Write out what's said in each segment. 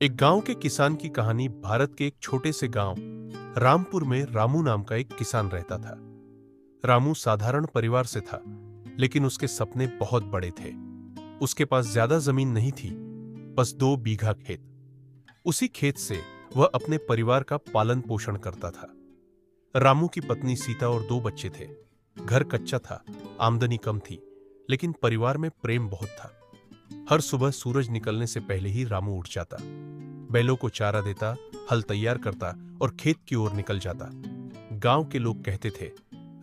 एक गांव के किसान की कहानी। भारत के एक छोटे से गांव रामपुर में रामू नाम का एक किसान रहता था। रामू साधारण परिवार से था, लेकिन उसके सपने बहुत बड़े थे। उसके पास ज्यादा जमीन नहीं थी, बस 2 बीघा खेत। उसी खेत से वह अपने परिवार का पालन पोषण करता था। रामू की पत्नी सीता और 2 बच्चे थे। घर कच्चा था, आमदनी कम थी, लेकिन परिवार में प्रेम बहुत था। हर सुबह सूरज निकलने से पहले ही रामू उठ जाता, बैलों को चारा देता, हल तैयार करता और खेत की ओर निकल जाता। गांव के लोग कहते थे,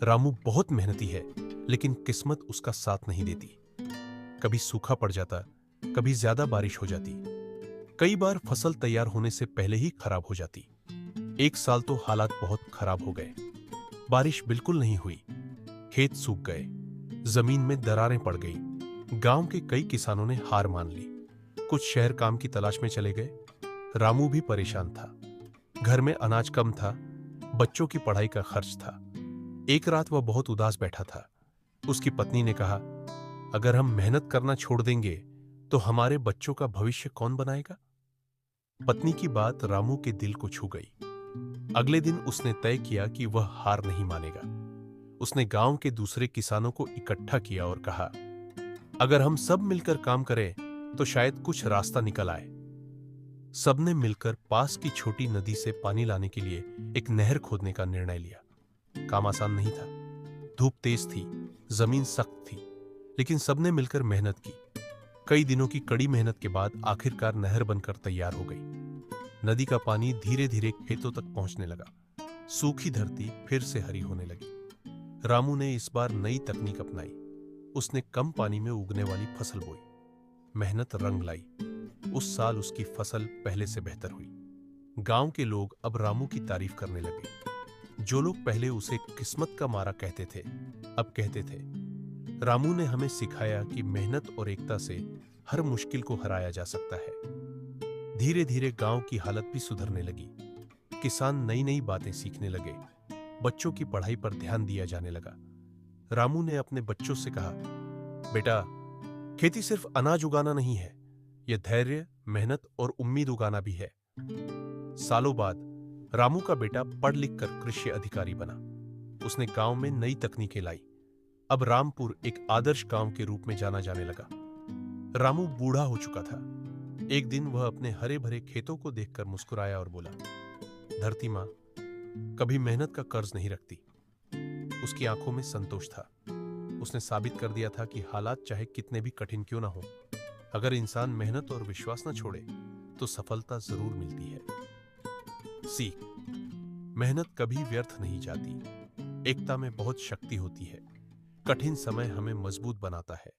रामू बहुत मेहनती है, लेकिन किस्मत उसका साथ नहीं देती। कभी सूखा पड़ जाता, कभी ज्यादा बारिश हो जाती। कई बार फसल तैयार होने से पहले ही खराब हो जाती। एक साल तो हालात बहुत खराब हो गए। बारिश बिल्कुल नहीं हुई, खेत सूख गए, जमीन में दरारें पड़ गई। गांव के कई किसानों ने हार मान ली। कुछ शहर काम की तलाश में चले गए। रामू भी परेशान था। घर में अनाज कम था, बच्चों की पढ़ाई का खर्च था। एक रात वह बहुत उदास बैठा था। उसकी पत्नी ने कहा, अगर हम मेहनत करना छोड़ देंगे तो हमारे बच्चों का भविष्य कौन बनाएगा? पत्नी की बात रामू के दिल को छू गई। अगले दिन उसने तय किया कि वह हार नहीं मानेगा। उसने गांव के दूसरे किसानों को इकट्ठा किया और कहा, अगर हम सब मिलकर काम करें तो शायद कुछ रास्ता निकल आए। सबने मिलकर पास की छोटी नदी से पानी लाने के लिए एक नहर खोदने का निर्णय लिया। काम आसान नहीं था। धूप तेज थी, जमीन सख्त थी, लेकिन सबने मिलकर मेहनत की। कई दिनों की कड़ी मेहनत के बाद आखिरकार नहर बनकर तैयार हो गई। नदी का पानी धीरे धीरे खेतों तक पहुंचने लगा। सूखी धरती फिर से हरी होने लगी। रामू ने इस बार नई तकनीक अपनाई। उसने कम पानी में उगने वाली फसल बोई। मेहनत रंग लाई। उस साल उसकी फसल पहले से बेहतर हुई। गांव के लोग अब रामू की तारीफ करने लगे। जो लोग पहले उसे किस्मत का मारा कहते थे, अब कहते थे, रामू ने हमें सिखाया कि मेहनत और एकता से हर मुश्किल को हराया जा सकता है। धीरे धीरे गांव की हालत भी सुधरने लगी। किसान नई नई बातें सीखने लगे। बच्चों की पढ़ाई पर ध्यान दिया जाने लगा। रामू ने अपने बच्चों से कहा, बेटा, खेती सिर्फ अनाज उगाना नहीं है, यह धैर्य, मेहनत और उम्मीद उगाना भी है। सालों बाद रामू का बेटा पढ़ लिख कर कृषि अधिकारी बना। उसने गांव में नई तकनीकें लाई। अब रामपुर एक आदर्श गांव के रूप में जाना जाने लगा। रामू बूढ़ा हो चुका था। एक दिन वह अपने हरे भरे खेतों को देखकर मुस्कुराया और बोला, धरती मां कभी मेहनत का कर्ज नहीं रखती। उसकी आंखों में संतोष था। उसने साबित कर दिया था कि हालात चाहे कितने भी कठिन क्यों ना हो, अगर इंसान मेहनत और विश्वास न छोड़े तो सफलता जरूर मिलती है। सीख, मेहनत कभी व्यर्थ नहीं जाती। एकता में बहुत शक्ति होती है। कठिन समय हमें मजबूत बनाता है।